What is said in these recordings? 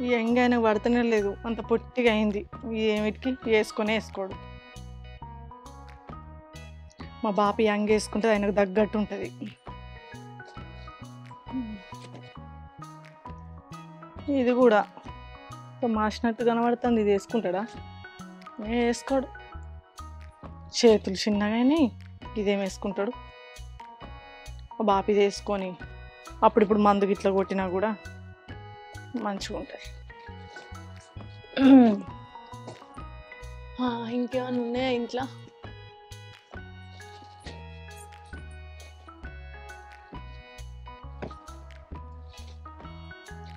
ఈ యంగ్ ఆయన పడతనే లేదు, అంత పొట్టిగా అయింది. ఏమిటికి వేసుకోడు. మా బాపి యంగ్ వేసుకుంటే ఆయనకు తగ్గట్టు ఉంటుంది. ఇది కూడా మాసినట్టు కనబడుతుంది. ఇది వేసుకుంటాడా? వేసుకోడు. చేతులు చిన్నగాని ఇదేం వేసుకుంటాడు? మా బాపి వేసుకొని అప్పుడిప్పుడు మందు గిట్లా కొట్టినా కూడా మంచిగా ఉంటుంది. ఇంకేమైనా ఉన్నాయా ఇంట్లో?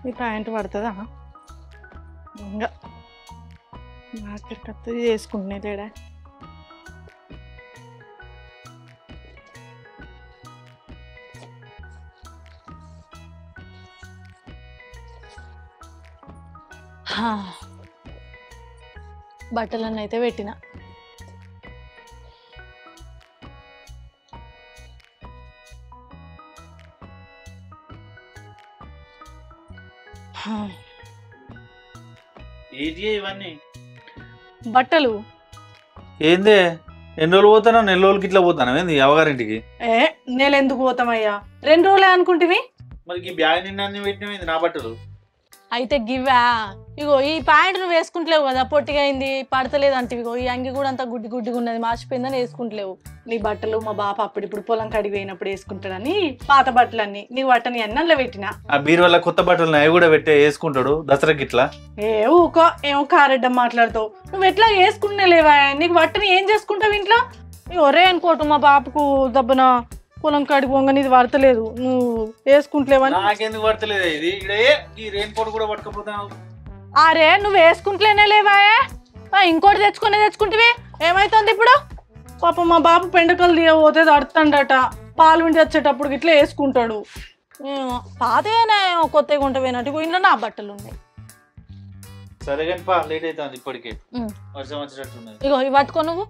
ఈ ప్యాంట్ పడుతుందా? ఇంకా మార్కెట్కి వస్తుంది వేసుకుంటున్నాయి తేడా. బట్టలన్నీ అయితే పెట్టిన. బట్టలు ఏందే? ఎన్ని రోజులు పోతానో? నెల రోజులకి ఇట్లా పోతాను ఏంది అవగారింటికి? నెల ఎందుకు పోతామయ్యా? 2 రోజులే అనుకుంటువి. మరి బ్యాగ్ నిన్న పెట్టినవి నా బట్టలు అయితే గివ్వా? ఇగో ఈ ప్యాంట్ నువ్వు వేసుకుంటలేవు కదా, పొట్టిగా అయింది, పడతలేదు అంటే. ఇగో ఈ అంగి కూడా అంత గుడ్డిగా ఉన్నది, మార్చిపోయిందని వేసుకుంటలేవు. నీ బట్టలు మా బాప అప్పుడిప్పుడు పొలం కడిగి పోయినప్పుడు వేసుకుంటాడని పాత బట్టలన్నీ నీకు బట్టని అన్నంలో పెట్టిన. ఆ బీరువాళ్ళ కొత్త బట్టలు అవి కూడా పెట్టే వేసుకుంటాడు దసరాకి ఇట్లా. ఊకో ఏమో కారెడ్డం మాట్లాడుతావు. నువ్వు ఎట్లా వేసుకుంటే లేవా? నీకు బట్టని ఏం చేసుకుంటావు ఇంట్లో? ఒరే అనుకోటు మా బాపకు దబ్బన పొలం కాడికి పోగానే ఇది పడతలేదు, నువ్వు వేసుకుంటలేవని. నాకెందుకు పడతలేదు? ఇది ఈ రెయిన్ కోట్ కూడా పట్టుకపోతాను. అరే నువ్వు వేసుకుంటలేనే లేవా? ఇంకోటి తెచ్చుకుంటివి. ఏమైతుంది ఇప్పుడు? పాప మా బాబు పెండకలు తీయబోతే తడుతుండట, పాలు విండి వచ్చేటప్పుడు ఇట్లా వేసుకుంటాడు. పాతేనే కొత్తగా ఉంటవేనట్టు ఇంట్లో నా బట్టలు ఉన్నాయి. సరే కానీ పా, లేట్ అవుతుంది ఇప్పటికే, వర్షం వచ్చేటట్టున్నది. ఇగో ఇవి పట్టుకో నువ్వు.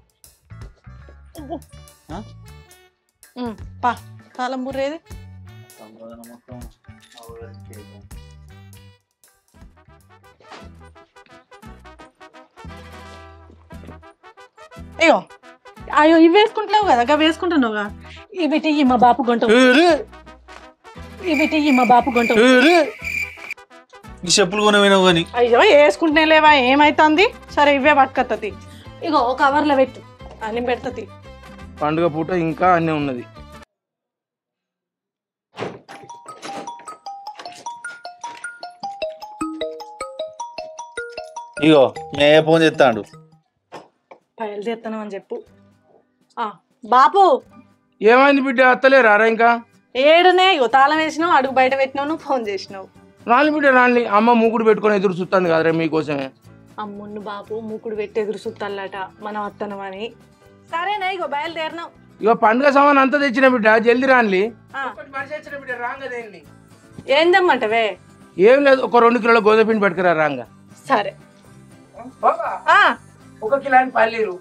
పా తాళం బుర్రేది? అయ్యో అయ్యో ఇవి వేసుకుంటలేవు కదా, అవి వేసుకుంటున్నావుగా. ఇవి టీ మా బాపు గంట, ఇవి టీ మా బాపు గంట. చెప్పులు కొనవేనవు కానీ. అయ్యో వేసుకుంటున్నా లేవా? ఏమైతుంది? సరే ఇవే పట్టుకత్తది. ఇగో ఒక కవర్లో పెట్టు, అన్ని పెడతది. పండుగ పూట ఇంకా అన్నీ ఉన్నది. ఇగో మే ఫోన్ చేస్తాడు. బయలుదేరుతాను అని చెప్పు. బాపు ఏమైంది బిడ్డ? అత్తలేరా ఇంకా? ఏడనే ఇగో తాళం వేసినావు, అడుగు బయట పెట్టినావు, నువ్వు ఫోన్ చేసినావు. రాని బిడ్డ రాని. అమ్మ మూకుడు పెట్టుకొని ఎదురు చూస్తుంది కదరా మీకోసమే. అమ్మున్ను బాపు మూకుడు పెట్టి ఎదురు చూస్తాలట మనం వస్తానమని. సరేనా ఇగో బయలుదేరినావు. ఇగో పండుగ సామాన్ అంతా తెచ్చిన బిడ్డ, జల్దీ రాని. ఏం తెమ్మంటవే? ఏం లేదు, ఒక 2 కిలోల గోధుమ పిండి పట్టుకురా రాంగా. సరే. 1 కిలో పల్లీలు.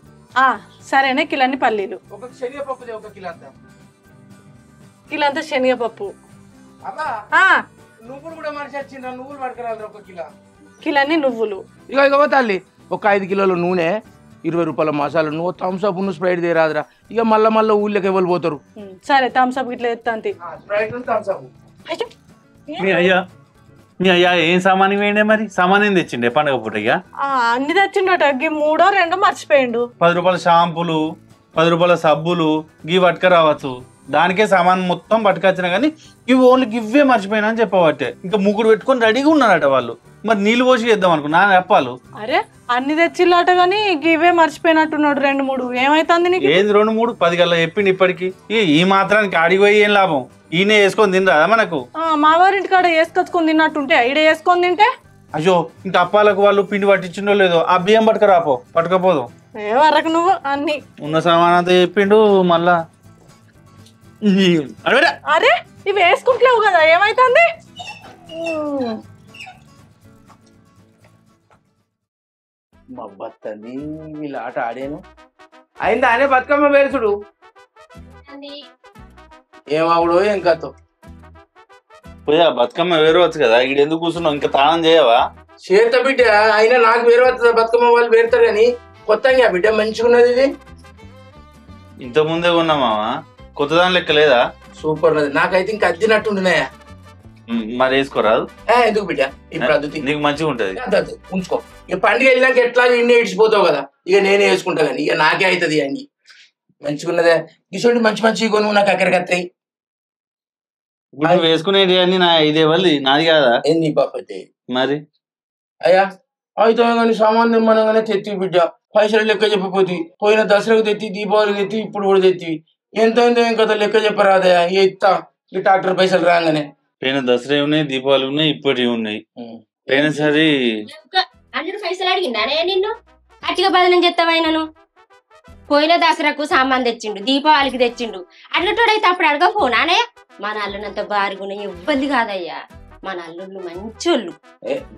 సరేనే, కిలోని పల్లీలు. 1 శనగపప్పు, 1 కిలో అంతా. కిలో అంతా శనగపప్పు. నువ్వులు కూడా మనిషి వచ్చిండ్రా, నువ్వులు పట్టుకురాలి 1 కిలో. కిలోని నువ్వులు. ఇగో తల్లి, ఒక 5 కిలోల నూనె, 20 రూపాయల మసాలా, నువ్వు థమ్స్అప్ స్ప్రైట్ తీరాదురా. ఇక మళ్ళా ఊళ్ళకి ఎవరు పోతారు. సరే థమ్స్అప్ ఇట్లా ఎత్తాంతి. మీ అయ్యా ఏం సామాన్ వేయండి? మరి సామాన్ ఏం తెచ్చిండే పండుగ పూట? ఇక అన్ని తెచ్చిండట, 3 or 2 మర్చిపోయిండు. 10 రూపాయల షాంపులు, 10 రూపాయల సబ్బులు గీ పట్టుక రావచ్చు. దానికే సామాన్ మొత్తం పట్టుకొచ్చినా కానీ ఇవి ఓన్లీ ఇవే మర్చిపోయినా అని చెప్పబట్టే. ఇంకా ముగ్గురు పెట్టుకొని రెడీగా ఉన్నారట వాళ్ళు. మరి నీళ్ళు పోసి చేద్దాం అనుకున్నా చెప్పాలు. అరే అన్ని తెచ్చిల్లట గానీ ఇవే మర్చిపోయినట్టున్నాడు 2, 3. ఏమైతుంది నీకు? ఏంది 2, 3? 10 గల్లా చెప్పిండి ఇప్పటికి. ఈ మాత్రానికి ఆడికి పోయి ఏం లాభం? ఈయనే వేసుకొని తినరా మనకు? మా వారింటి కాడ వేసుకొచ్చుకొని తిన్నట్టుంటే ఈడ వేసుకొని తింటే. అయ్యో ఇంత అప్పాలకు వాళ్ళు పిండి పట్టించిండో లేదో, ఆ బియ్యం పట్టుకురాపో, పట్టుకపోదాం. ఏ వరకు నువ్వు అన్ని ఉన్న సామాన్ అంతా చెప్పిండు మళ్ళా. అరే ఇవి వేసుకుంటలేవు కదా, ఏమైతుంది? మబ్బత్తని వీళ్ళ ఆట ఆడాను. అయిందా అనే బతుకమ్మ పేరుసుడు? ఏమావుడో ఏం కథ. పోయా బతుకమ్మ వేరవచ్చు కదా ఈడు ఎందుకు కూర్చున్నావు ఇంకా తానం చేయవా చేత బిడ్డ అయినా నాకు వేరే వస్తుంది బతుకమ్మ వాళ్ళు వేరుతారు కానీ కొత్తగా బిడ్డ మంచిగా ఉన్నది ఇది ఇంత ముందే కొన్నా మామ కొత్త దాని లెక్క లేదా సూపర్ ఉన్నది నాకైతే ఇంకా అద్దినట్టుండినాయా మరి వేసుకోరాదు ఎందుకు బిడ్డ ఇప్పుడు అద్దు నీకు మంచిగా ఉంటది ఉంచుకో ఇక పండుగ వెళ్ళాక ఎట్లా ఇన్ని ఇడిచిపోతావు కదా ఇక నేనే వేసుకుంటా కానీ ఇక నాకే అవుతుంది అండి మంచిగా ఉన్నదే ఇటువంటి మంచి మంచి కొను నాకు అక్కడికి వస్తాయి ఇప్పుడు వేసుకునేది అన్ని నా ఇదే వల్లి నాది కాదా ఏంది బాపతి మరి అయ్యా అయితే కానీ సామాన్ తెమ్మనగానే తెత్తి బిడ్డ పైసలు లెక్క చెప్పిపోతుంది పోయిన దసరాకు తెత్తి దీపావళికి తెత్తి ఇప్పుడు కూడా తెత్తి ఎంత ఏం కదా లెక్క చెప్పరాదయా ఎత్తా ఈ ట్రాక్టర్ పైసలు రాగానే పోయిన దసరా ఉన్నాయి దీపావళి ఉన్నాయి ఇప్పటివి ఉన్నాయి పోయినసారి అల్లుడు పైసలు అడిగిందానే నిన్ను అట్టిగా బదనం చెత్తవైనను పోయిన దసరాకు సామాన్ తెచ్చిండు దీపావళికి తెచ్చిండు అట్లటోడైతే అప్పుడు అడగపోనానే మన అల్లునంత బారుగున ఇబ్బంది కాదయ్యా మన అల్లుళ్ళు మంచోళ్ళు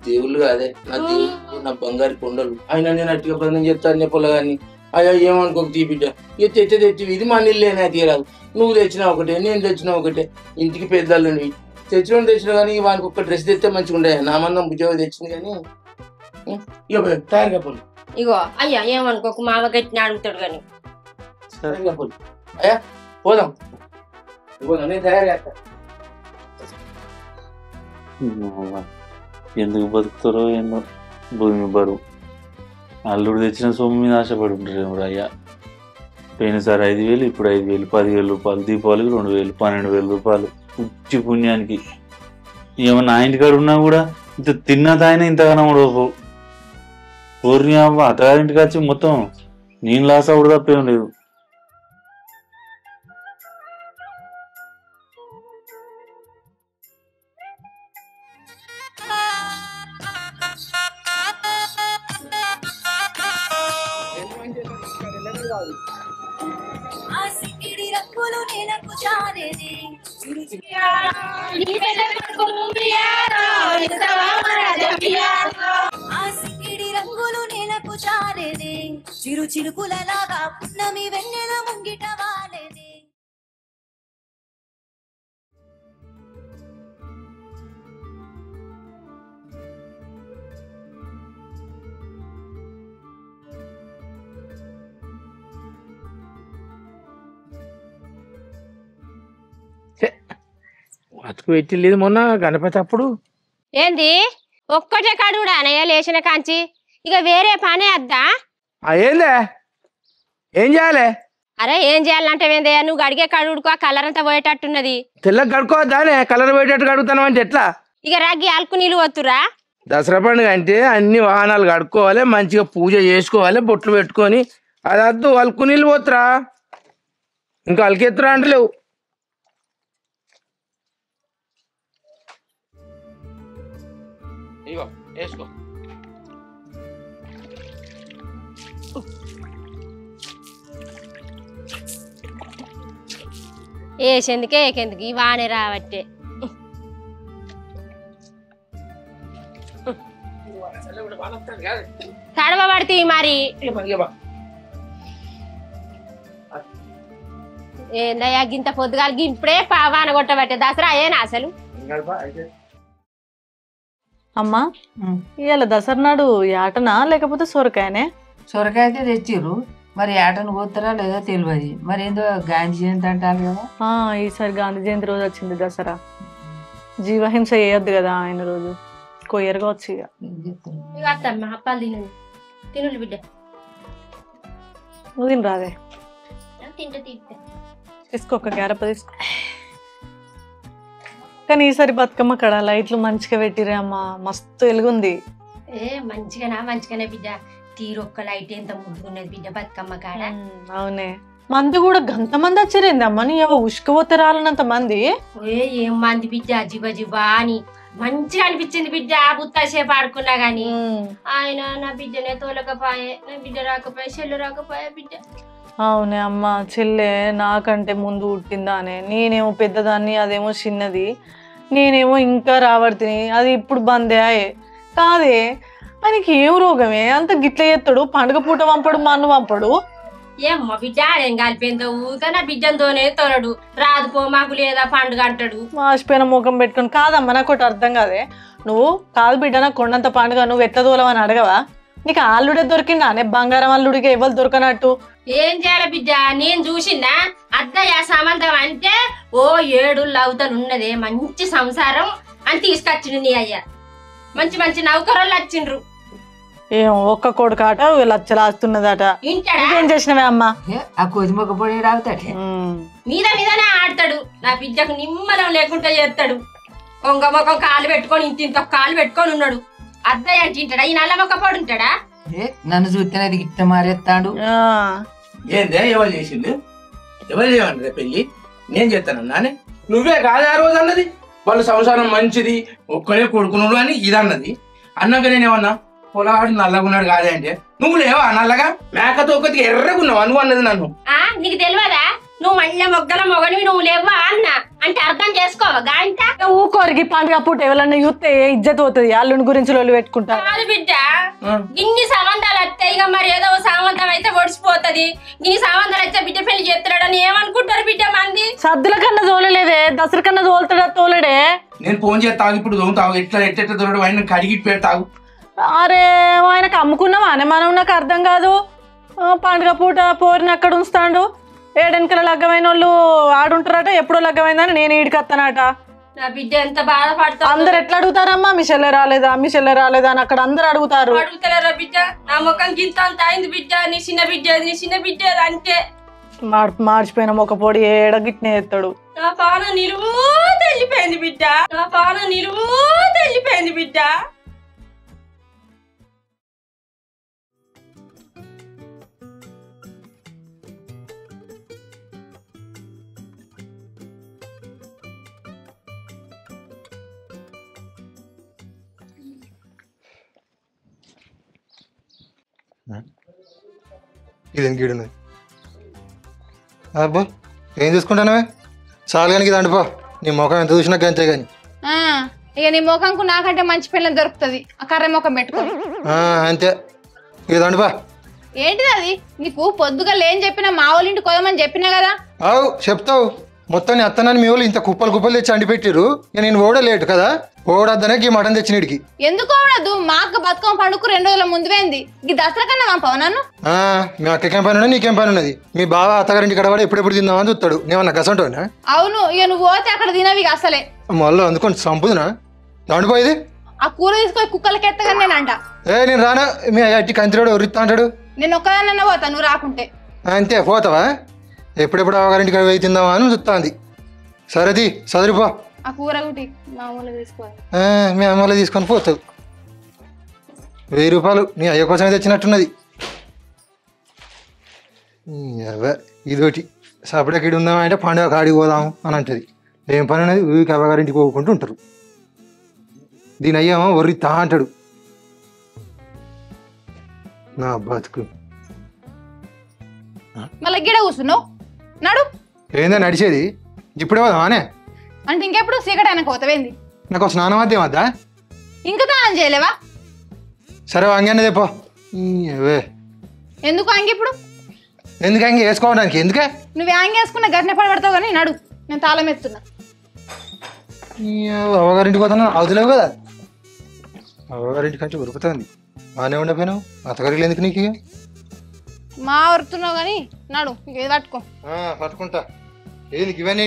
దేవుళ్ళు కాదే నా దేవుళ్ళు నా బంగారు కొండలు అయినా నేను అట్టిగా బంధం చెప్తాను చెప్పలే కానీ అయ్యా ఏమనుకోక తీ బిడ్డ తెచ్చి ఇది మన ఇల్లేనా తీరాదు నువ్వు తెచ్చినా ఒకటే నేను తెచ్చినా ఒకటే ఇంటికి పెద్దల్లుని తెచ్చినా కానీ వానికి ఒక్క డ్రెస్ తెస్తే మంచిగా ఉండే నా మందం ఉద్యోగం తెచ్చింది కానీ ఇక తయారుగా పోను ఇగో అయ్యా ఏమనుకోకు మామ గట్టిన అడుగుతాడు కానీ తయారుగా పోను అయ్యా పోదాం నేను తయారు చేస్తా ఎందుకు బతుకుతారో ఏందో భూమి బరువు అల్లుడు తెచ్చిన సొమ్ము మీద ఆశపడి ఉంటారు అయ్యా పోయినసారి 5,000 ఇప్పుడు 5,000 10,000 రూపాయలు దీపావళికి 2,000 12,000 రూపాయలు ఉచ్చి పుణ్యానికి ఏమన్నా నా ఇంటికాడ ఉన్నా కూడా ఇంత తిన్నా తాయినా ఇంతగానో ఉడవు ఊరిని అవ్వ అత్తగారింటికి వచ్చి మొత్తం నేను లాస్ అవ్వడు తప్పేం లేదు చిరు చిరుకులలాగా పున్నమి వెన్నెల ముంగిట వాలేదే బతుకు పెట్టిలేదు మొన్న గణపతి అప్పుడు ఏంది ఒక్కటే కడుగుడా అనయ్య లేచిన కాంచి ఇక వేరే పనే అద్దా ఏందే ఏం చేయాలి అరే ఏం చేయాలంటే ఏందయ్యా నువ్వు అడిగే కడుగుడుకో కలర్ అంతా పోయేటట్టున్నది తెల్లగా కడుక్కోవద్దానే కలర్ పోయేటట్టు కడుగుతాను అంటే ఎట్లా ఇక రగ్గి అల్కు నీళ్ళు వత్తురా దసరా పండుగ అంటే అన్ని వాహనాలు కడుక్కోవాలి మంచిగా పూజ చేసుకోవాలి బొట్లు పెట్టుకొని అది వద్దు అల్కు నీళ్ళు పోతురా ఇంకా అలికెత్తురా అంటలేవు వేసుకో వేసేందుకే ఏకెందుకు ఈ వానే రావట్టే తడవ పడుతుంది మరి ఏందయ్యా గింత పొద్దుగాలకి ఇప్పుడే వాన కొట్టబట్టే దసరా అయ్యేనా అసలు అమ్మా ఇవాళ దసరా నాడు యాటనా లేకపోతే సొరకాయనే సొరకాయ అయితే తెచ్చిర్రు మరి ఏటను పోతారా లేదో తెలియదు మరి ఏందో గాంధీ జయంతి అంటారు కదా ఈసారి గాంధీ జయంతి రోజు వచ్చింది దసరా జీవహింస చేయొద్దు కదా ఆయన రోజు కొయ్యరుగా వచ్చి ఇక అత్తమ్మ అప్పాలు తినండి తినులు బిడ్డ నువ్వు తిని రాదే తింటే తింటే తీసుకో ఒక గ్యారప్ప తీసుకో కానీ ఈసారి బతుకమ్మ కడ లైట్లు మంచిగా పెట్టిరే అమ్మా మస్తు వెలుగుంది మంచిగానే బిడ్డ తీరొక్క లైట్ ఎంత ముద్దుకున్నది బిడ్డ బతుకమ్మ కాడ అవునే మంది కూడా గంత మంది వచ్చిరేంది అమ్మ నీ ఉష్కపోతే రాలనంత మంది ఏం మంది బిడ్డ జిబా జిబా అని మంచిగా అనిపించింది బిడ్డ బుత్తాసేపు ఆడుకున్నా గాని ఆయన నా బిడ్డనే తోలకపోయే నా బిడ్డ రాకపోయే చెల్లు రాకపోయే బిడ్డ అవునే అమ్మ చెల్లె నాకంటే ముందు పుట్టిందానే నేనేమో పెద్దదాన్ని అదేమో చిన్నది నేనేమో ఇంకా రాబడితిని అది ఇప్పుడు బందే అయ్యే కాదే ఆయనకి ఏం రోగమే అంత గిట్ల చేస్తాడు పండుగ పూట పంపడు మన్ను పంపడు ఏమ్మా బిడ్డ ఆడేం కలిపోయిందో ఊరికే నా బిడ్డతోనే తోలడు రాదు పో మాకు లేదా పండుగ అంటాడు. మాసిపోయిన ముఖం పెట్టుకుని కాదమ్మా నాకు ఒకటి అర్థం కాదే నువ్వు కాదు బిడ్డ నాకు కొండంత పండుగ నువ్వు ఎట్లా దూలమని అడగవా నీకు అల్లుడే దొరికిందా అనే బంగారం అల్లుడికి ఎవరు దొరకనట్టు ఏం చేయాలి బిడ్డ నేను చూసినా అద్దయ్య సంబంధం అంటే ఓ 7 అవతలు ఉన్నదే మంచి సంసారం అని తీసుకొచ్చిండు నీ అయ్య. మంచి మంచి నౌకరోళ్ళు వచ్చిండ్రు. ఏం ఒక్క కొడుకు ఆట లచ్చలాస్తున్నదట ఇంటాడా ఏం చేసినవే అమ్మా ఆ కోజిమొక్క పొడి రావుతాటే మీద మీదనే ఆడతాడు. నా బిడ్డకు నిమ్మలం లేకుండా చేస్తాడు. కొంగ మొఖం కాలు పెట్టుకొని ఇంత కాలు పెట్టుకొని ఉన్నాడు. అద్దయ్య అంటే ఇంటాడా ఈ నల్ల మొక్క పడు ఉంటాడా? నన్ను చూస్తేనే ఇట్ట మారేస్తాడు. ఏందే ఎవరు చేసిండు ఎవరు చేయమంటారు పెళ్ళి నేను చేస్తానన్నానే నువ్వే కాదు ఆ రోజు అన్నది వాళ్ళ సంసారం మంచిది ఒక్కడే కొడుకున్నాడు అని ఇది అన్నది అన్నాక నేనేమన్నా పొలాడు నల్లగున్నాడు కాదే అంటే నువ్వు లేవా నల్లగా మేకతో ఒకటి ఎర్రగున్నావా నువ్వు అన్నది నన్ను. నీకు తెలియదా నువ్వు మళ్ళీ మొగ్గల మొగనివి నువ్వు లేవా అన్న అంటే అర్థం చేసుకోవా గాంట ఊకోరికి పండుగ పూట ఎవరన్నా చూస్తే ఇజ్జత్ పోతుంది అల్లుని గురించి వాళ్ళు పెట్టుకుంటారు. కాదు బిడ్డ ఇన్ని సంబంధాలు వస్తాయి ఇక మరి ఏదో సంబంధం అయితే ఒడిసిపోతుంది. ఇన్ని సంబంధాలు అయితే బిడ్డ పెళ్లి చేస్తున్నాడని ఏమనుకుంటారు బిడ్డ మంది. సద్దుల కన్నా తోలలేదే దసరా కన్నా తోలుతాడా తోలడే. నేను ఫోన్ చేస్తావు ఇప్పుడు దొంగతావు ఎట్లా దొరకడం ఆయన కడిగి పెడతావు. అరే ఆయనకు అమ్ముకున్నావా అనే మనం నాకు అర్థం కాదు. పండుగ పూట పోరిని అక్కడ ఉంచుతాడు ఏడెనకల లగ్గమైన వాళ్ళు ఆడుంటారట ఎప్పుడో లగ్గమైందని నేను ఈడికత్తానట. నా బిడ్డ ఎంత బాధపడతా అందరు ఎట్లా అడుగుతారమ్మా మీ చెల్లె రాలేదా మీ చెల్లె రాలేదా అని అక్కడ అందరు అడుగుతారు. అడుగుతారా బిడ్డ నా ముఖం గింత అంత అయింది బిడ్డ నీ చిన్న బిడ్డ అంటే మార్చిపోయిన ఒక పొడి ఏడగిట్నే ఎత్తాడు. నా పానం నిలువు తెల్లిపోయింది బిడ్డ. ఇదేం గీడున్నది అబ్బా ఏం చూసుకుంటానవే చాలు కానీ ఇది అండిపో నీ ముఖం ఎంత చూసినా అంతే కానీ ఇక నీ ముఖంకు నాకంటే మంచి పిల్లలు దొరుకుతుంది ఆ కర్ర ముఖం పెట్టుకో అంతే ఇది అండిపా. ఏంటిది అది నీకు పొద్దుగా ఏం చెప్పినా మా వాళ్ళ ఇంటికి కొదమని చెప్పినా కదా. అవు చెప్తావు మొత్తం నీ అత్తనని మీ వాళ్ళు ఇంత కుప్పలు తెచ్చి అండిపెట్టిరు ఇక నేను ఓడలేటు కదా ఓడద్దనే ఈ మటన్ తెచ్చినడికి ఎందుకు ఓడదు మా అక్క బతుకమ్మ పండుగకు 2 రోజుల ముందు పోయింది ఈ దసరా కన్నా పంపవు నన్ను. మీ అక్కకేం పని ఉన్నది నీకేం పని ఉన్నది మీ బావ అత్తగారింటి కడవాడు ఎప్పుడెప్పుడు తిందామని చూస్తాడు నేమన్నా గసంటోనా. అవును ఇక నువ్వు పోతే అక్కడ తినవి అసలే మళ్ళీ అందుకొని చంపుదునా దాండిపోయేది ఆ కూర తీసుకొని కుక్కలకి ఎత్తగానే నేను అంట. నేను రానా మీ అట్టి కంతిరాడు ఎవరిస్తా అంటాడు. నేను ఒక్కదాన్న పోతా నువ్వు రాకుంటే. అంతే పోతావా ఎప్పుడెప్పుడు అవగారింటికి అవి తిందామా అని చూస్తుంది. సరేది చదువుపో ఆ కూర గుటి మామూలుగా తీసుకోవాలి. మీ అమ్మలో తీసుకొని పోతావు 1000 రూపాయలు నీ అయ్య కోసమే తెచ్చినట్టున్నది. ఇదోటి సపరేట్ ఇడి ఉందామా అంటే పండుగ కాడికి పోదాము అని అంటది. ఏం పని అనేది ఊరికి అవ్వగారింటికి పోకుంటూ ఉంటారు. దీని అయ్యేమో ఒర్రితా అంటాడు. నా బతుకు మళ్ళీ గిడ కూర్చున్నావు నడు. ఏందా నడిచేది ఇప్పుడే పోదామానే అంటే ఇంకెప్పుడు సీకటి ఆయనకు పోతావేంది. నాకు స్నానం వద్దే వద్దా ఇంకా దానం చేయలేవా. సరే అంగన్నదే పో. ఎందుకు అంగి ఇప్పుడు ఎందుకు అంగి వేసుకోవడానికి ఎందుకే నువ్వు యాంగి వేసుకున్న గట్టిన పడి పెడతావు కానీ నడు నేను తాళం ఎత్తున్నా. అవ్వగారింటికి పోతున్నా అవుతులేవు కదా అవ్వగారింటి కంటే ఉరుకుతుంది బాగానే ఉండపోయినావు అత్తగారికి ఎందుకు నీకు మా ఉరుతున్నావు కానీ నడు ఇక ఇది పట్టుకో. పట్టుకుంటా ఏది ఇవన్నీ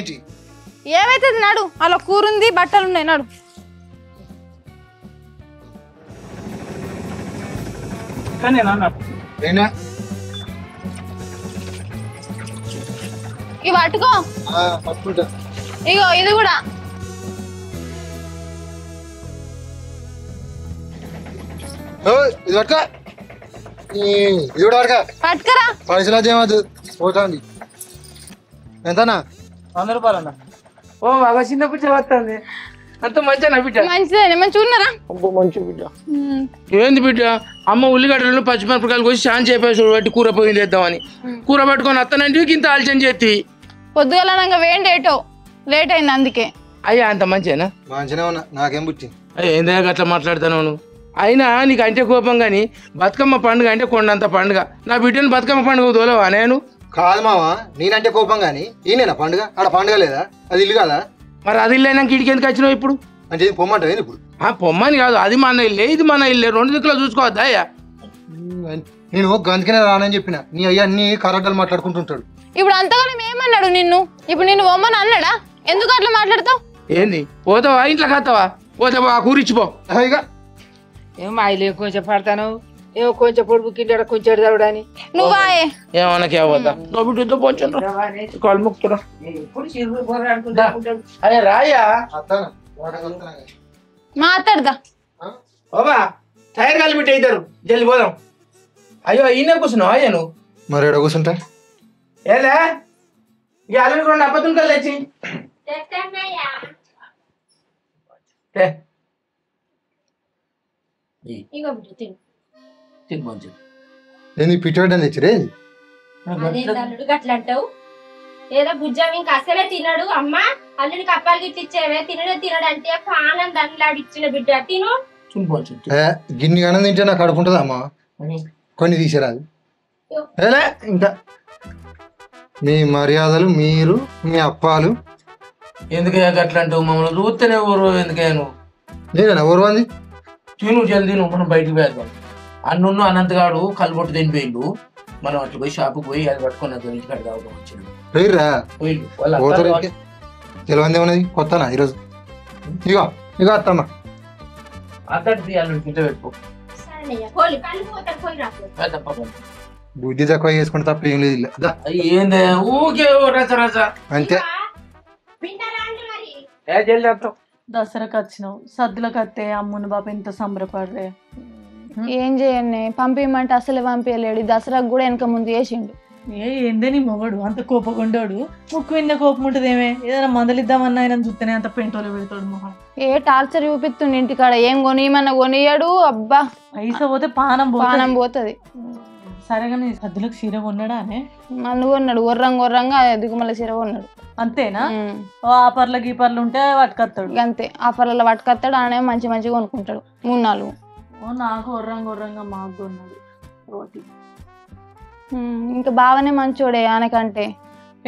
ఏమైతుంది నడు అలా కూరుంది బట్టలు ఉన్నాయి నడు. అయినా ఇవి పట్టుకో. పట్టుకుంటా ఇగో ఇది కూడా ఇది పట్టుకో ఇది కూడా పట్టుకో పట్టుకరా. పైసలు చేయవద్దు పోతుంది ఎంతనా 100 రూపాయలు అన్న. ఓ బాగా చిన్న పిచ్చ వస్తుంది అంత మంచిగా బిడ్డ మంచిదే మంచిగా ఉన్నారా. మంచి బిడ్డ ఏంది బిడ్డ అమ్మ ఉల్లిగడ్డలు పచ్చిమిరపకాయలు కోసి చాన్ చేపేసి బట్టి కూర పోయింది వేద్దామని కూర పట్టుకొని అత్తనంటే ఇంత ఆలస్యం చేతి పొద్దుగలనంగా వేండేటో లేట్ అయింది అందుకే. అయ్యా అంత మంచిగా మంచిగా ఉన్నా నాకేం పుట్టి అయ్యా ఏందా అట్లా మాట్లాడుతున్నావు నువ్వు అయినా నీకు అంటే కోపం కానీ బతుకమ్మ పండుగ అంటే కొండంత పండుగ. నా బిడ్డను బతుకమ్మ పండుగ తోలవా నేను? కాదు మావా, నేనంటే కోపం కానీ ఈయనేనా పండుగ? ఆడ పండుగ లేదా? అది ఇల్లు కాదా? మరి అది ఇల్లు ఇంటికి ఎందుకు వచ్చినావు ఇప్పుడు? అంటే ఇది పొమ్మంటావు ఇప్పుడు? పొమ్మని కాదు, అది మన ఇల్లే ఇది మన ఇల్లే, రెండు దిక్కులో చూసుకోవద్దా అయ్యా? నేను గంతకనే రానని చెప్పిన, నీ అయ్యా అన్ని కరెక్టాలు మాట్లాడుకుంటుంటాడు. ఇప్పుడు అంతగానే ఏమన్నాడు నిన్ను? ఇప్పుడు నిన్ను బొమ్మని అన్నాడా? ఎందుకు అట్లా మాట్లాడతావు? ఏంది పోతావా ఇంట్లోకి వస్తావా? పోతావా కూరిచ్చిపో. ఇక ఏం మాయలే కొంచెం పడతాను, ఏమో కొంచెం పొడుపు కింద కొంచెం తవడని నువ్వా ఏమన్నా పోతా బిడ్డతో కొంచెం కాలు ముక్తురా. అరే రాయా మాట్లాడదా? బాబా టైర్ కాలు పెట్టి అవుతారు, జల్ది పోదాం. అయ్యో ఈయన కూర్చున్నావు అయ్యా నువ్వు? మరి ఎడ కూర్చుంటా? ఏలే ఇక అల్లని రెండు అప్పతులు కలు తెచ్చి ఏంది పిచ్చోడ్డం తెచ్చిరే? అల్లుడు గట్ల అంటావు? ఏదో బుజ్జం ఇంకా అసలే తినడు. అమ్మ అల్లుడికి అప్పాలు గిట్ల ఇచ్చేవే, తినడు అంటే పానం దండలాడిచ్చిన బిడ్డ తిను. గిన్ని అన్నం తింటే నాకు కడుపుంటుందా అమ్మా? కొన్ని తీసిరాదు. ఏలే ఇంకా మీ మర్యాదలు మీరు మీ అప్పాలు ఎందుకయ్యా గట్లా అంటావు? మమ్మల్ని చూస్తేనే ఊరు ఎందుకయ్యా నువ్వు? నేనేనా ఊరువంది? తిను జల్దీ నువ్వు, మనం బయటికి పోయేద్దాం. అన్నున్ను అనంతగాడు కలుబొట్టు తినిపోయిండు. మనం అట్లా పోయి షాపుకి పోయి అది పట్టుకొని అది ఇంటికాడ తాగుతాం వచ్చిండు. పోయిర్రా పోయిండు పోతారు. తెలవంది ఏమన్నది కొత్తనా ఈరోజు? ఇగో ఇగో అత్తమ్మ అత్తటి తీయాలని కింద పెట్టుకో. బుద్ధి తక్కువ చేసుకుంటే తప్ప ఏం లేదు ఇలా. ఏందే ఊకే రచ రచ అంతే. జల్దీ వస్తాం. దసరాకి వచ్చినావు, సద్దులకు వస్తే అమ్ముని బాబు ఎంత సంబరపడరే. ఏం చేయను, పంపించమంటే అసలు పంపించలేడు. దసరాకు కూడా వెనక ముందు చేసిండు. ఏందే నీ మొగడు అంత కోపకొండాడు? ముక్కు విన్న కోపం ఉంటుంది ఏమే? ఏదైనా మందలిద్దామన్నా ఆయన చూస్తేనే అంత పెంటోలు పెడతాడు మొహం. టార్చర్ చూపిస్తుండు ఇంటికాడ. ఏం కొనియమన్నా కొనియాడు. అబ్బా పైసా పోతే పానం పోతుంది. సరేగా నీ సద్దులకు చీర కొన్నాడా అనే? మన్ను కొన్నాడు, గొర్రంగా దిగుమల చీర కొన్నాడు. అంతేనా? ఆఫర్లు గీపర్లు ఉంటే పట్టుకొస్తాడు అంతే. ఆఫర్లలో పట్టుకొస్తాడు. ఆయన మంచిగా కొనుక్కుంటాడు 3-4. నాకు ఒర్రంగా మాకు కొన్నాడు రోటి. ఇంకా బావనే మంచోడే ఆయనకంటే.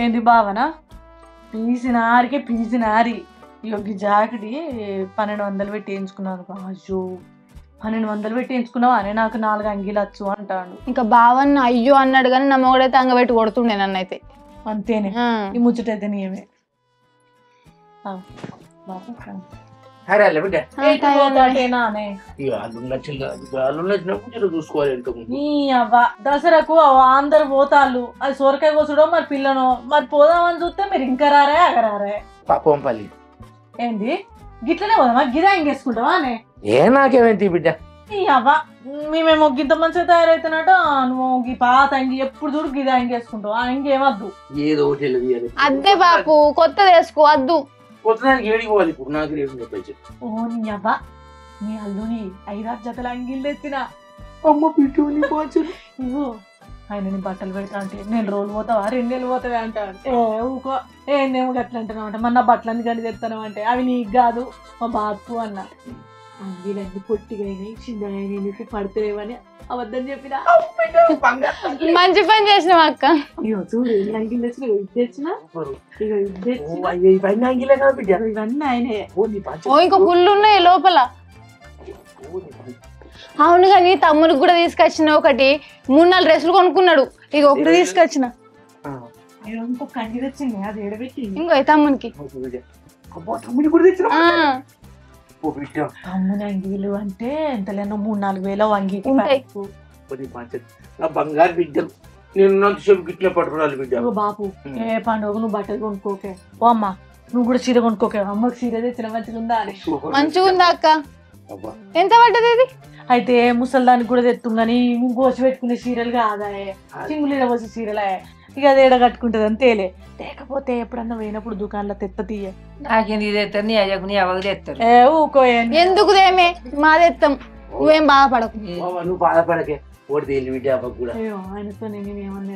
ఏంది భావన? పీసినారి ఈ జాకెట్ 1200 పెట్టి వేయించుకున్నాను. అయ్యో 1200 పెట్టి వేయించుకున్నావు అనే నాకు 4 అంగీలు వచ్చు అంటాడు. ఇంకా బావన్న అయ్యో అన్నాడు కానీ నా మొగడైతే అంగబెట్టి కొడుతుండే నన్నైతే. అంతేనే ఈ ముచ్చటైతే నీయమే. దసరాకు అందరు పోతాళ్ళు, అది సొరకాయ కోసడో మరి పిల్లనో. మరి పోదామని చూస్తే మీరు ఇంకా రారే అగరారే. పాపంపల్లి ఏంది గిట్లనే పోదామా? గిదా ఇంకేసుకుంటావా అనే? ఏ నాకేమైంది బిడ్డ? అవ్వ మేమేమో గింత మంచిగా తయారైతున్నట్టు నువ్వు ఈ పాత అంగి ఎప్పుడు చూడు గిదా ఇంకేసుకుంటావు. ఆ ఇంకేమద్దు, ఏదో అద్దే బాపు కొత్తది వేసుకో వద్దు. ఏడిపోవాలి ఇప్పుడు నాకు లేదు. ఓ నీ అవ్వ నీ అల్లుని 5-6 జతల అంగిళ్ళు తెచ్చిన. అమ్మ పిట్టుని పోచరు ఇవ్వు. ఆయన బట్టలు పెడతా అంటే 4 రోజులు పోతావా 2 నెలలు పోతావా అంటాడు. ఊకో ఏందేమో గట్ల అంటున్నావు అంటే మన బట్టలన్నీ గడి తెస్తాను అంటే అవి నీకు కాదు మా బాపు అన్న. అంగిలన్నీ పొట్టిగా అయినాయి, చిన్నగా అయినాయి, నీకు పడతాయేమని అబద్ధం చెప్పిన. మంచి పని చేసినావు అక్క. ఇగో చూడు ఎన్ని అంగిలు తెచ్చిన, ఇది తెచ్చిన, ఇవన్నీ ఆయనే. ఇంకా ఫుల్ ఉన్నాయి లోపల. అవును కానీ తమ్ముడికి కూడా తీసుకొచ్చిన ఒకటి 3-4 డ్రెస్సులు కొనుక్కున్నాడు. ఇక ఒకటి తీసుకొచ్చిన. ఇంకొక అంగి తెచ్చింది అది ఎడబెట్టి ఇంకో తమ్మునికి. తమ్ముని అంగీలు అంటే ఎంతలేనో 3-4 వేల అంగి ఉంటాయి. బంగారు బిడ్డలు నేను గిట్లే పట్టుకున్నాను బిడ్డ. బాపు ఏ పండుగ నువ్వు బట్టలు కొనుక్కోకే. ఓ అమ్మ నువ్వు కూడా చీర కొనుక్కోకే. అమ్మకి చీర తెచ్చిన మంచిగా ఉందా అని. మంచిగా ఉందా అక్క? ఎంత పడ్డది ఇది? అయితే ముసల్దానికి కూడా తెత్తుం గానీ గోసి పెట్టుకునే చీరలు కాదాయే, చింగులీల పోసే చీరలే. ఇక అది ఎడ కట్టుకుంటది అంతేలే. లేకపోతే ఎప్పుడన్నా పోయినప్పుడు దుకాణంలో తెత్త తీయ. నాకేంది తెస్తారు, నీ అయ్యకు నీ అవకు తెస్తారు. ఊకోయండి ఎందుకు దేమే మాదెత్తాం. నువ్వేం బాధపడకు. నువ్వు బాధపడకే ఓడి తేలి బిడ్డ కూడా. అయ్యో ఆయనతో నేను ఏమన్నా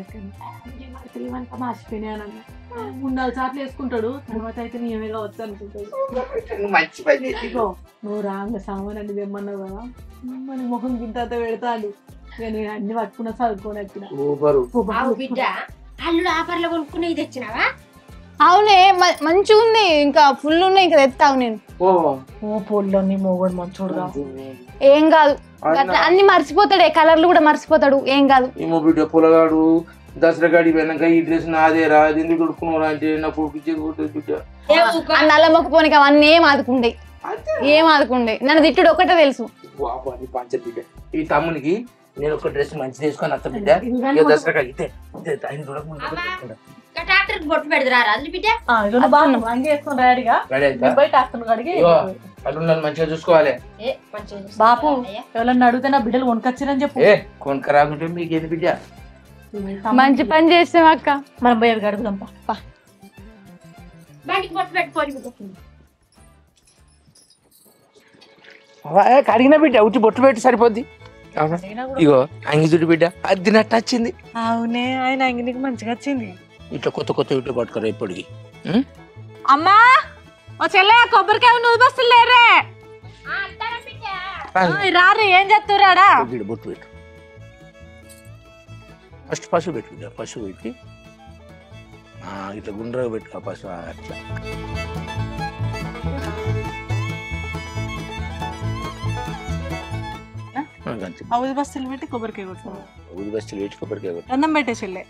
మాసిపోయినానన్నా 3-4 సార్లు వేసుకుంటాడు, తర్వాత అయితే నీవేగా వచ్చి అనుకుంటాడు. నువ్వు మంచి పని చేసి ఇగో నువ్వు రాంగ సామాన్ అన్ని తెమ్మన్నావు కదా, మన ముఖం గింత పెడతాడు. ఇక నేను అన్ని పట్టుకున్నా చదువుకొని వచ్చిన. సూపరు. బిడ్డ అల్లుడు ఆఫర్లో కొనుక్కునేవి తెచ్చినావా? అవునే మంచిగా ఉంది, ఇంకా ఫుల్ ఉన్నాయి, ఇంకా తెస్తావు నేను. ఓ పొల్లో నీ మొగడు మంచోడుగా. ఏం కాదు, అట్లా అన్ని మర్చిపోతాడే, కలర్లు కూడా మర్చిపోతాడు, ఏం కాదు. ఏమో బిడ్డ పొలగాడు దసరా గాడి పోయినాక ఈ డ్రెస్ నాదే రా, ఎందుకు కొడుకున్నారా అంటే నా కొడుకు బిడ్డ. ఆ నల్ల మొక్కపోనికి అవన్నీ ఏం ఆదుకుండే, ఏం ఆదుకుండే. నన్ను తిట్టుడు ఒకటే తెలుసు. పంచ బిడ్డ ఈ తమ్మునికి నేను ఒక డ్రెస్ మంచి తీసుకొని వస్తా బిడ్డ. దసరా అయితే ట్రాక్టర్ బొట్టు పెడతారా రాదు బిడ్డ? వంగి వేసుకొని రెడీగా బయట ఆస్తులు కడిగి. అల్లుండాలి మంచిగా చూసుకోవాలి. బాపు ఎవరన్నా అడిగితే నా బిడ్డలు కొనుకొచ్చారని చెప్పు. కొనుక రాకుంటే మీకు ఏంది బిడ్డ? మంచి పని చేస్తాం అక్క. మనం పోయి అవి అడుగుదాం. బండికి బొట్టు పెట్టుకోవాలి. కడిగిన బిడ్డ ఉట్టి బొట్టు పెట్టి సరిపోద్ది. ఇగో అంగి చుట్టు బిడ్డ అది నట్టు వచ్చింది. అవునే ఆయన అంగి నీకు మంచిగా వచ్చింది. ఇట్లా కొత్త కొత్త ఇట్లా పట్టుకోరా ఇప్పటికి. అమ్మా ఓ చెల్లె కొబ్బరికాయ నువ్వు బస్సులు లేరే రారు, ఏం చేస్తురాడా? బొట్టు పెట్టు ఫస్ట్, పసుపు పెట్టు బిడ్డ. పసుపు పెట్టి ఇట్లా గుండ్రగా పెట్టు పసుపు అట్లా. ఊది బస్సులు పెట్టి కొబ్బరికాయ కొట్టు. ఊది బస్సులు పెట్టి కొబ్బరికాయ కొట్టు. అన్నం పెట్టే చెల్లె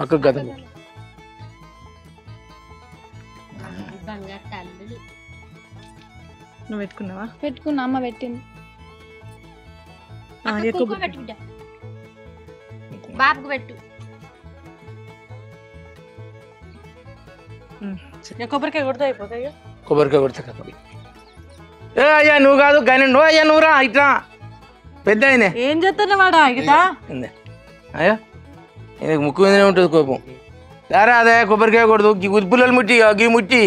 అక్క గద నువ్వు పెట్టుకున్నావా? పెట్టుకున్నా, అమ్మ పెట్టింది. బాబుకు పెట్టు. కొబ్బరికాయ కొడితే అయిపోతాయి. కొబ్బరికాయ కొడితే కదా. ఏ అయ్యా నువ్వు కాదు కానీ నువ్వు అయ్యా నువ్వురా ఇట్లా పెద్ద ఆయన ఏం చేస్తున్నా వాడా ఇదా? అయ్యా ఈయనకు ముక్కు మీదనే ఉంటుంది కోపం. సరే అదే కొబ్బరికాయ కొడదు గుద్దుపుల్లలు ముట్టి గీ ముట్టి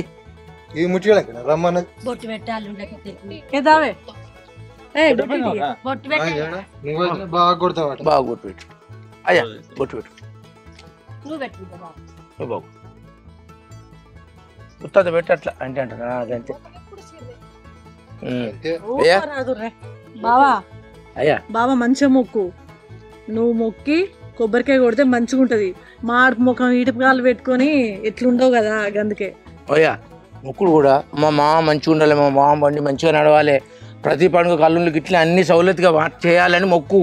ఈ ముట్టి రమ్మన్నది. బొట్టు పెట్టాలి. బొట్టు పెట్టాలి. బాగా కొడతావు. బాగా బొట్టు పెట్టు. అయ్యా బొట్టు పెట్టు. నువ్వు పెట్టు నువ్వు బాగు గుర్తుంది పెట్టి అట్లా అంటే అంటారా అదంతే. బావా అయ్యా బావా మంచిగా మొక్కు. నువ్వు మొక్కి కొబ్బరికాయ కొడితే మంచిగా ఉంటది. మాడు ముఖం ఈటకాలు పెట్టుకొని ఎట్లుండవు కదా అందుకే. అయ్యా మొక్కుడు కూడా మా మామ మంచిగా ఉండాలి, మా మామ బండి మంచిగా నడవాలి, ప్రతి పండుగ కల్లుకి ఇట్లా అన్ని సౌలతిగా చేయాలని మొక్కు.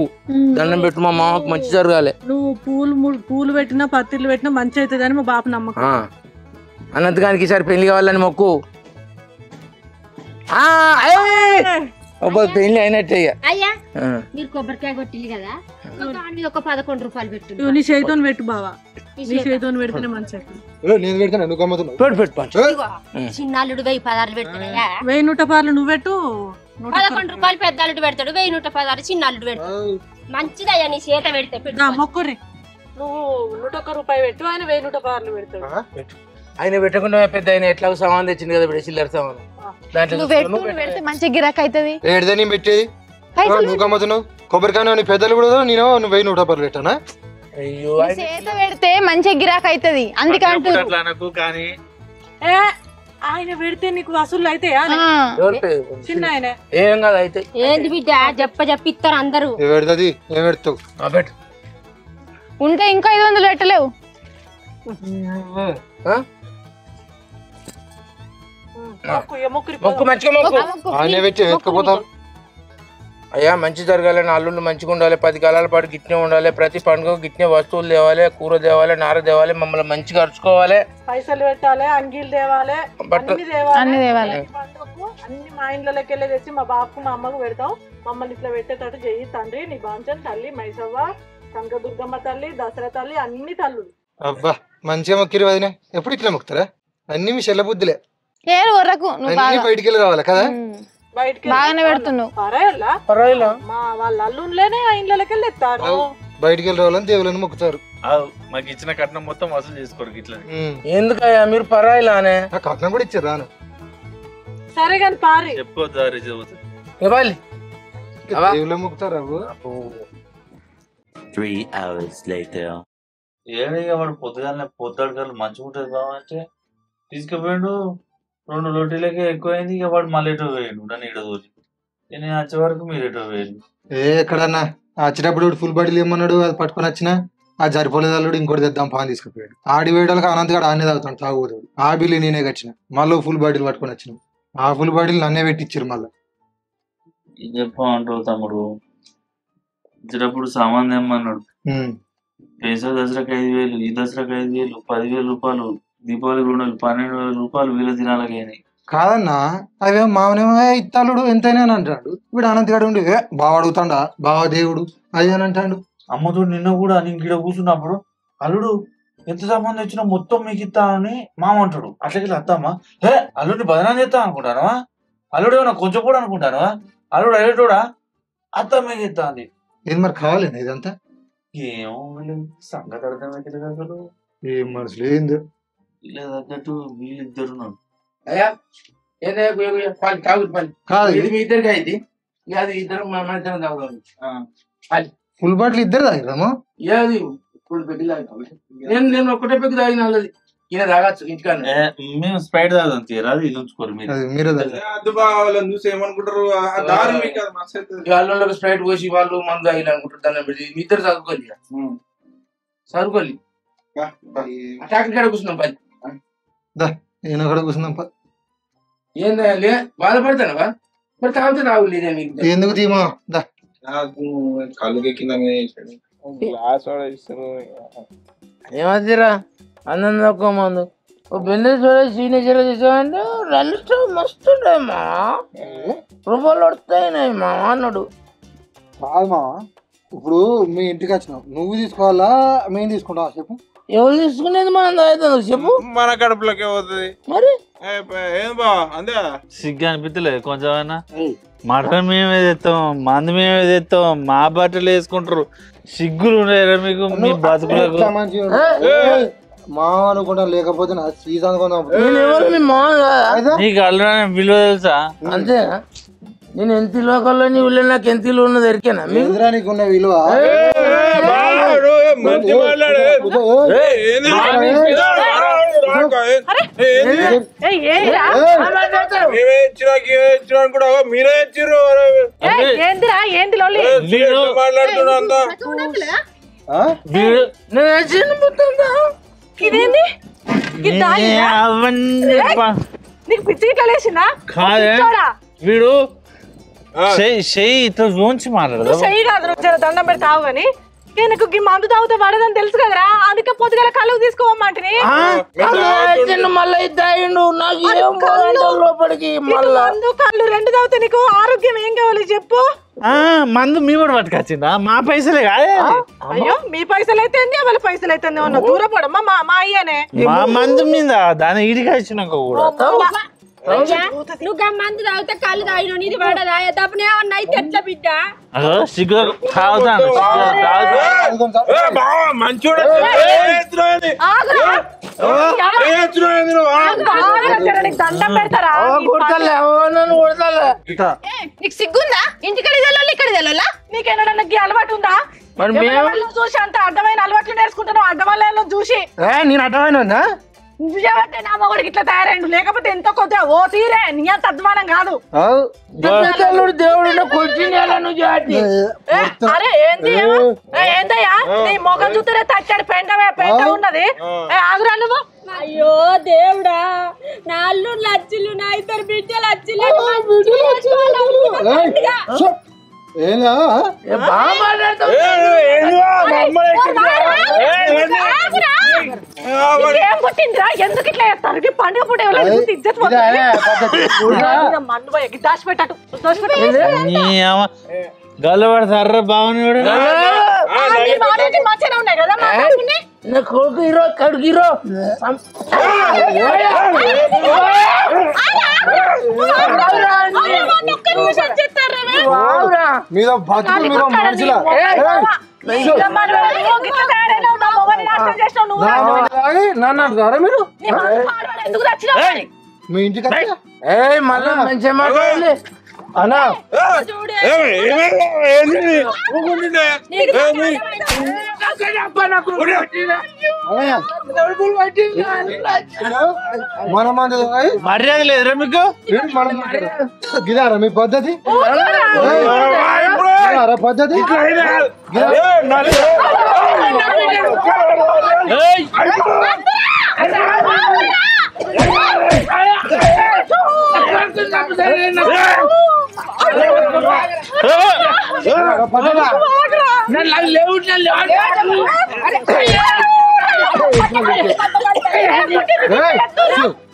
దండం పెట్టు మా మామకు మంచి జరగాలి. నువ్వు పూలు పెట్టినా పత్తిళ్ళు పెట్టినా మంచి అవుతుంది అని మా బాప నమ్మకం. అనంతగానికి ఈసారి పెళ్లి కావాలని మొక్కు. పెళ్లి అయినట్టే. అయ్యా మీరు కొబ్బరికాయ కొట్టింది కదా, ఒక 11 రూపాయలు పెట్టు. నీ చేతితో పెట్టు బావా, నీ చేతితో పెడితేనే మంచి. చిన్నాళ్ళుడు 1016 పెడుతున్నాయా? 1100 నువ్వు పెట్టు. 11 రూపాయలు పెద్ద అల్లుడు పెడతాడు, 1116 చిన్న అల్లుడు పెడతాడు. మంచిదయ్యా నీ చేత పెడితే. మొక్కుర్రి నువ్వు 101 రూపాయలు పెట్టు, ఆయన 1116 పెడతాడు. ఆయన పెట్టకుండా పెద్ద ఆయన ఎట్లా సామాన్ తెచ్చింది కదా బిడ్డ, చిల్లర సామాన్. పెడితే మంచి గిరాక్ అవుతుంది. ఏడుదని పెట్టేది నువ్వు గమ్మతున్నావు. కొబ్బరికాయ పెద్దలు కూడా నేను 1100 పెట్టానా? అయ్యో చేత పెడితే మంచి గిరాక్ అవుతుంది అందుకంటూ. ఆయన పెడితే నీకు వసూలు అయితే చిన్న ఆయన ఏం కాదు అయితే. ఏంది బిడ్డ చెప్పిస్తారు అందరూ. పెడుతుంది ఏం పెడతావు? ఉంటే ఇంకా 500 పెట్టలేవు. మొక్కు మంచిగా మొక్కు. ఆయన పెట్టి ఎత్తుకుపోతారు. అయ్యా మంచి జరగాలి, అల్లుళ్ళు మంచిగా ఉండాలి, 10 కాలాల పాటు గిట్నే ఉండాలి, ప్రతి పండుగ గిట్నే వస్తువులు తేవాలి, కూర తేవాలి, నార తేవాలి, మమ్మల్ని మంచిగా అరుచుకోవాలి, పైసలు పెట్టాలి, అంగీలు తేవాలి, అన్ని తేవాలి. అన్ని మా ఇంట్లోకి వెళ్ళి తెచ్చి మా బాబుకు మా అమ్మకు పెడతాం. మమ్మల్ని ఇట్లా పెట్టేటట్టు చెయ్యి తండ్రి. నీ బాంచన్ తల్లి మైసవ్వ, కనకదుర్గమ్మ తల్లి, దసరా తల్లి, అన్ని తల్లులు. అబ్బా మంచిగా మొక్కిరు వదిన. ఎప్పుడు ఇట్లా మొక్కుతారా? అన్ని మీ చెల్ల బుద్ధులే. బయటికి వెళ్ళి రావాలి కదా. బాగానే పెడుతున్నావు. మా వాళ్ళ అల్లుళ్ళేనే ఆ ఇంట్లోకి వెళ్ళి ఎత్తారు. బయటికి వెళ్ళి రావాలని దేవుళ్ళని మొక్కుతారు. మాకు ఇచ్చిన కట్నం మొత్తం వసూలు చేసుకోరు ఇట్లా. ఎందుకయ్యా మీరు పరాయిలానే? కట్నం కూడా ఇచ్చారు రాను. సరే కానీ పారి చెప్పుకోవాలి దేవుళ్ళ మొక్కుతారు. 3 hours later. ఏడిగా వాడు పొద్దుగానే పొద్దుడు కల్లా మంచిగా ఉంటుంది బావ అంటే తీసుకుపోయాడు. 2 లోటీలకే ఎక్కువైంది. ఇక వాడు మళ్ళీ ఎటో పోయాడు. నన్ను ఇడ తోలి. నేను వచ్చే వరకు మీరు ఎటో పోయాడు. ఎక్కడన్నా వచ్చేటప్పుడు ఫుల్ బాటిల్ ఏమన్నాడు, అది పట్టుకొని వచ్చినా అది సరిపోలేదు అల్లుడు, ఇంకోటి తెద్దాం పాన్ తీసుకుపోయాడు. ఆడి వేయడానికి అనంతగాడు ఆనే తాగుతాడు, తాగుతాడు. ఆ బిల్లు నేనే కట్టిన, మళ్ళీ ఫుల్ బాటిల్ పట్టుకొని వచ్చిన. ఆ ఫుల్ బాటిల్ నన్నే పెట్టించారు మళ్ళీ. ఏం చెప్పమంటావు తమ్ముడు? వచ్చేటప్పుడు సామాన్ తెమ్మన్నాడు. పేసో దసరాకి 5,000, ఈ దసరాకి 5,000, 10,000 రూపాయలు, దీపావళి 12,000 రూపాయలు వీళ్ళ దినాలకి అయినాయి. కాదన్నా అవేమో మామనేమో ఇత్తాలుడు ఎంతైనా అని అంటాడు. వీడు అనంతగాడు ఉండి బావ అడుగుతాడా, బావ దేవుడు అది అని అంటాడు. అమ్మతో నిన్న కూడా నేను గిడ కూర్చున్నప్పుడు అల్లుడు ఎంత సంబంధం వచ్చినా మొత్తం మీకు ఇస్తా అని మామ అంటాడు. అట్లకి అత్తమ్మా అల్లుడిని బదనాన్ని చేస్తా అనుకుంటాను, అల్లుడు ఏమన్నా కొంచెం కూడా అనుకుంటాను, అల్లుడు అయ్యేటోడా అత్త మీకు ఇస్తా అంది. ఏది మరి కావాలేనా ఇదంతా? ఏమో సంగతి అర్థమైతే అసలు ఏం మనసులో ఏందో. ఇలా తగ్గట్టు వీళ్ళిద్దరున్నాడు. అయ్యా ఏందయ్యా పని తాగుడు పని కాదు ఇది మీ ఇద్దరికి అయింది. ఇక అది ఇద్దరు మన ఇద్దరం తాగుదాం. ఫుల్ బాటిల్ ఇద్దరు తాగిరామా? ఏది ఇప్పుడు పెట్టి తాగిన నేను ఒక్కటే పెట్టి తాగిన వాళ్ళది. ఈయన తాగచ్చు ఇంటికాడ. మేము స్ప్రైట్ తాగుదాం తీరా, ఇది ఉంచుకోరు మీరు. మీరే చూసి ఏమనుకుంటారు, వాళ్ళకి స్ప్రైట్ పోసి వాళ్ళు మందు తాగిన అనుకుంటారు. దాన్ని పెట్టి మీ ఇద్దరు చదువుకోవాలి, చదువుకోవాలి. టాక్టర్ కాడ కూర్చున్నాం పని. నేను అక్కడ కూర్చున్నాం. ఏందా బాధపడతానవా? మరి తాగితే తాగులేదే మీకు. ఎందుకు తీమా కళ్ళుకి కింద ఏమద్దిరా అన్నం తక్కువ మందు బెండేశ్వర సీనియర్ చేసామంటే రెండు మస్తు మా రూపాయలు వస్తాయి మా అన్నాడు. కాదు మా, ఇప్పుడు మీ ఇంటికి వచ్చినావు, నువ్వు తీసుకోవాలా మేము తీసుకుంటావా చెప్పు? ఎవరు తీసుకునేది మనం తాగుతాం చెప్పు. మన కడుపులోకి పోతుంది మరి ఏం బావా అంతే. సిగ్గు అనిపించలేదు కొంచెం? మటన్ మేమే తెస్తాం, మందు మేమే తెస్తాం, మా బట్టలు వేసుకుంటారు. సిగ్గులు ఉన్నాయా మీకు మీ బతుకులకు? మా అనుకుంటా, లేకపోతే సీజన్ అనుకుందాం. నీకు అల్లుడు విలువ తెలుసా? అంతేనా? నేను ఎంత విలువకల్లో నీ విలువ నాకు ఎంత విలువ ఉన్నది ఎరికేనా? మీరా నీకున్న విలువ? మీరే ఇచ్చిర్రు మాట్లాడుతున్నా. నీకు పిచ్చి ఇట్లా లేచిందా? వీడు చెయ్యి ఇట్లా లోంచి మాట్లాడదు. చెయ్యి కాదు, నువ్వు దండం పెడతావు కానీ నీకు మందు తాగుతా పడదని తెలుసు కదరా, అందుకే పొద్దుగల కళ్ళు తీసుకోమంటే మళ్ళీ లోపలికి మందు కళ్ళు 2 తాగితే నీకు ఆరోగ్యం ఏం కావాలి చెప్పు? మందు మీ కూడా పట్టుకొచ్చిందా? మా పైసలే కాదే. అయ్యో మీ పైసలు అయితే వాళ్ళ పైసలు అయితే దూరపడమ్మా మా అయ్యనే. మా మందు మీద దాని ఈడిగా ఇచ్చినాక కూడా నువ్వు మందు తాగితే కళ్ళు తాగిన ఇది పడదా? తప్పనే ఏమన్నా అయితే ఎట్లా బిడ్డ? సిగ్గు తాగుతాను. దండం పెడతారా? నీకు సిగ్గుందా? ఇంటికి ఇక్కడ తెలలా? నీకేనా అలవాటు ఉందా? చూసి అంత అర్థమైన అలవాట్లు నేర్చుకుంటున్నావు. అర్థమైన చూసి నేను అర్థమైన నువ్వేమంటే నా మొగుడికి ఇట్లా తయారైండు, లేకపోతే ఎంతో కొద్దిగా ఓ తీరే నీ అంత అధ్వానం కాదు. దేవుడు అరే ఏందయ్యా నీ మొగం చూస్తేనే తచ్చాడు పెంట ఉన్నది. ఆగురా నువ్వు. అయ్యో దేవుడా, నా అల్లుడు లచ్చిలు, నా 2 బిడ్డలు లచ్చిలు. ఏం పుట్టిందిరా? ఎందుకు ఇట్లా చేస్తారు? పండుగ పూట ఇజ్జత్ మన్ను పోయి దాచిపెట్టాడు. గల్లబడతారా బావని మంచిగా ఉన్నాయి కదా నా కొడుకు హీరో కడుగు హీరో. మీద మనుషులా నన్ను అంటారా మీరు? మీ ఇంటికి మళ్ళా మంచిగా మాట్లాడాలి అన్నా. ఏమి మనం మర్యాద లేదురా మీకు గిదారా మీ పద్ధతి పద్ధతి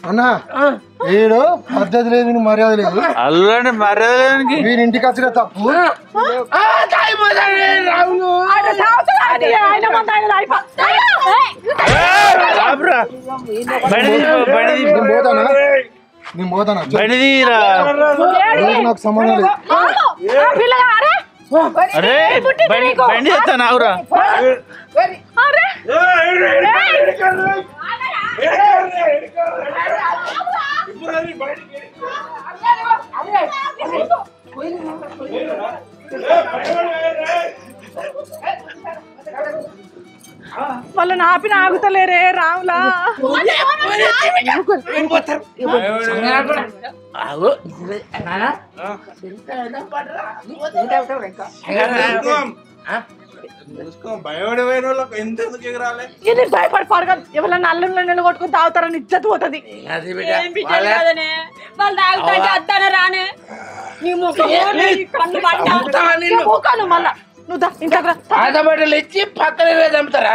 అన్నా వీడు పద్ధతి లేదు మర్యాద లేదు అల్లుడు మర్యాద లేనికి వీరి ఇంటికి వచ్చిన తప్పు నేను పోతానా నాకు సంబంధం లేదు అరే బండి చెప్తాను ఆవురా వాళ్ళని ఆపిన ఆగుతలేరే రాములా ఇది భయపడి పడగ ఎవరన్నా అల్లంలో నిలగొట్టుకుని తాగుతారని ఇజ్జత్ పోతుంది వాళ్ళు తాగుతాంటే అద్దానే రానే నీ ముఖాను మళ్ళా నువ్వు ఇంతకు ఆడబట్టలు ఇచ్చి పక్కన చంపుతారా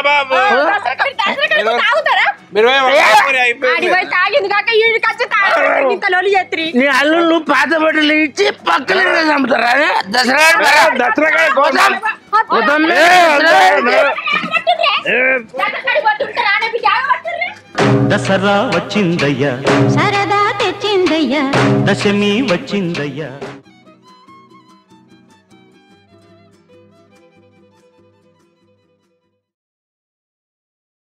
బాబు నీ అల్లు పాత బట్టలు ఇచ్చి పక్కన చంపుతారా దసరా వచ్చిందయ్యా సరదా తెచ్చిందయ్యా దశమి వచ్చిందయ్యా